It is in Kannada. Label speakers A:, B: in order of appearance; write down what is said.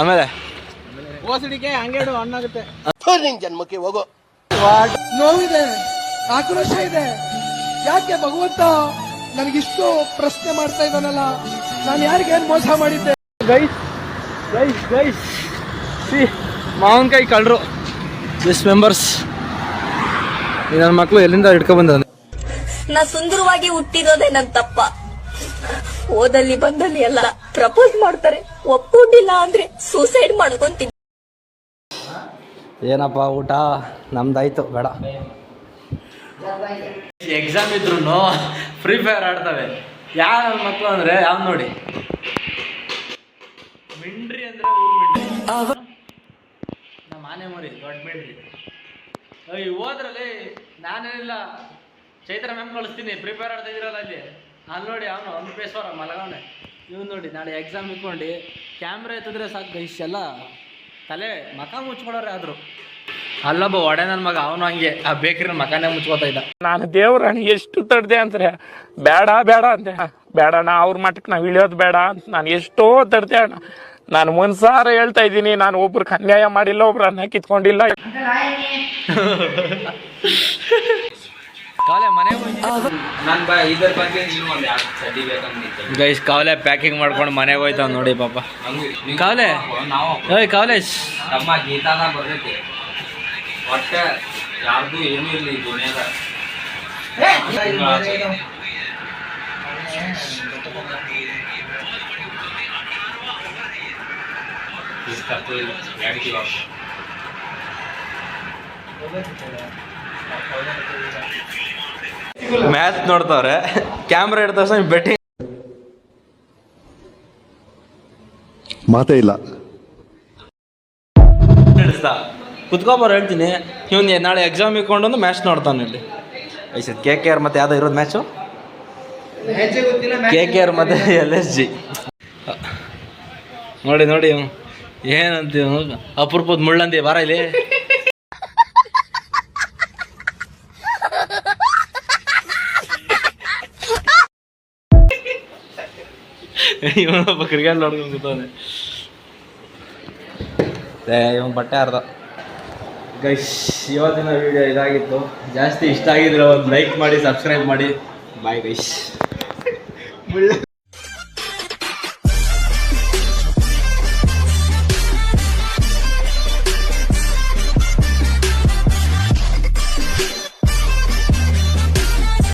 A: ಆಮೇಲೆ
B: ಓಸಡಿಗೆ ಹಂಗೇಡು ಹಣ್ಣಾಗುತ್ತೆ.
C: ಜನ್ಮಕ್ಕೆ ಹೋಗೋ
B: ನೋವಿದೆ, ಆಕ್ರೋಶ ಇದೆ. ಯಾಕೆ ಭಗವಂತ ನನಗಿಷ್ಟು ಪ್ರಶ್ನೆ ಮಾಡ್ತಾ ಇದ್ದಾನಲ್ಲ, ನಾನು ಯಾರಿಗೇನು ಮೋಸ ಮಾಡಿದ್ದೆ?
A: ಗೈಸ್ ಗೈಸ್ ಗೈಸ್ ಸಿ ಮಾವನಕಾಯಿ ಕಳ್ಳರು ದಿಸ್ ಮೆಂಬರ್ಸ್. ನನ್ನ ಮಕ್ಕಳು ಎಲ್ಲಿಂದ ಹಿಡ್ಕೊ ಬಂದ?
D: ನಾ ಸುಂದರವಾಗಿ ಹುಟ್ಟಿರೋದೇ ನನ್ ತಪ್ಪ. ಓದಲ್ಲಿ ಬಂದಲ್ಲಿ ಎಲ್ಲ ಪ್ರಪೋಸ್ ಮಾಡ್ತಾರೆ, ಒಪ್ಕೊಂಡಿಲ್ಲ ಅಂದ್ರೆ ಸೂಸೈಡ್ ಮಾಡ್ಕೊಂತೀನಿ.
A: ಏನಪ್ಪ ಊಟ? ನಮ್ದಾಯ್ತು, ಬೇಡ. ಎಕ್ಸಾಮ್ ಇದ್ರು ಫ್ರೀ ಫೈರ್ ಆಡ್ತವೆ. ಯಾವ ಮಕ್ಕಳು ಅಂದ್ರೆ ಯಾವ ನೋಡಿ, ಮಿಂಡ್ರಿ ಅಂದ್ರೆ ಊರ್ ಮಿಂಡ್ರಿ, ನಮ್ಮ ಆನೆ ಮರಿ ದೊಡ್ಡ ಮಿಂಡ್ರಿ. ಹೋದ್ರಲ್ಲಿ ನಾನೇನಿಲ್ಲ, ಚೈತ್ರ ಮ್ಯಾಮ್ ಕಳಿಸ್ತೀನಿ, ಫ್ರೀ ಫೈರ್ ಆಡ್ತಾ ಇದ್ದೀರಲ್ಲ ಅಲ್ಲಿ ನೋಡಿ ಅವನು ಒಂದು ಪೇಸ್ವರ ಮಲಗವನೆ. ಇವ್ನು ನೋಡಿ ನಾಳೆ ಎಕ್ಸಾಮ್ ಇಟ್ಕೊಂಡು ಕ್ಯಾಮ್ರಾ ಎತ್ತಿದ್ರೆ ಸಾಕು ಇಷ್ಟೆಲ್ಲ ತಲೆ ಮಕ ಮುಚ್ಕೊಳೋರೆ ಆದ್ರು. ಅಲ್ಲೊಬ್ಬ ಒಡೆ ನನ್ನ ಮಗ, ಅವನು ಹಂಗೆ ಆ ಬೇಕ್ರಿ ಮಕಾನೇ ಮುಚ್ಕೋತಾ ಇದ್ದ.
E: ನಾನು ದೇವ್ರ ಎಷ್ಟು ತಡ್ದೆ ಅಂದ್ರೆ ಬೇಡ ಬೇಡ ಅಂದೆ, ಬೇಡಣ್ಣ ಅವ್ರ ಮಟ್ಟಕ್ಕೆ ನಾವು ಇಳಿಯೋದು ಬೇಡ ಅಂತ ನಾನು ಎಷ್ಟೋ ತಡ್ದೆ ಅಣ್ಣ. ನಾನು ಮನ್ಸಾರ ಹೇಳ್ತಾ ಇದ್ದೀನಿ, ನಾನು ಒಬ್ರಿಗೆ ಅನ್ಯಾಯ ಮಾಡಿಲ್ಲ, ಒಬ್ರು ಅನ್ನ ಕಿತ್ಕೊಂಡಿಲ್ಲ.
A: ಗೈಸ್ ಕಾವಲೆ ಪ್ಯಾಕಿಂಗ್ ಮಾಡ್ಕೊಂಡು ಮನೆಗೆ ಹೋಯ್ತಾವ ನೋಡಿ ಪಾಪ. ಕಾವಲೆ ಕಾವಲೇಶ್
F: ನಮ್ಮ ಗೀತಾನ ಬರ್ತೈತಿ ಒಟ್ಟೆ ಯಾರ್ದು ಏನೂ ಇಲ್ಲ ಈ ದುನಿಯಾದ.
A: ಮ್ಯಾಚ್ ನೋಡ್ತಾವ್ರೆ, ಕ್ಯಾಮ್ರಾ ಹಿಡಿದ ತಕ್ಷಣ ಬೆಟ್ಟಿಂಗ್
G: ಮಾತೇ ಇಲ್ಲ.
A: ಕುತ್ಕೊಬಾರ ಹೇಳ್ತೀನಿ. ಇವನು ನಾಳೆ ಎಕ್ಸಾಮ್ ಇಟ್ಕೊಂಡೊಂದು ಮ್ಯಾಚ್ ನೋಡ್ತಾನೆ ಇಲ್ಲಿ. ಐಸತ್ KKR ಮತ್ತೆ ಯಾವ್ದೋ ಇರೋದು ಮ್ಯಾಚು, KKR ಮತ್ತೆ LSG. ನೋಡಿ ನೋಡಿ ಏನಂತೀವ, ಅಪರೂಪದ ಮುಳ್ಳಂದಿ ಬಾರ ಇಲ್ಲಿ. ಇವನೊಬ್ಬ ಕ್ರಿಕೆಟ್ ನೋಡ್ಕೊಂಡು ಕೂತಾನೆ. ಇವನ್ ಬಟ್ಟೆ ಅರ್ಧ. ಗೈಸ್ ಇವತ್ತಿನ ವಿಡಿಯೋ ಇದಾಗಿತ್ತು. ಜಾಸ್ತಿ ಇಷ್ಟ ಆಗಿದ್ರೆ ಒಂದು ಲೈಕ್ ಮಾಡಿ, ಸಬ್ಸ್ಕ್ರೈಬ್ ಮಾಡಿ. Bye guys.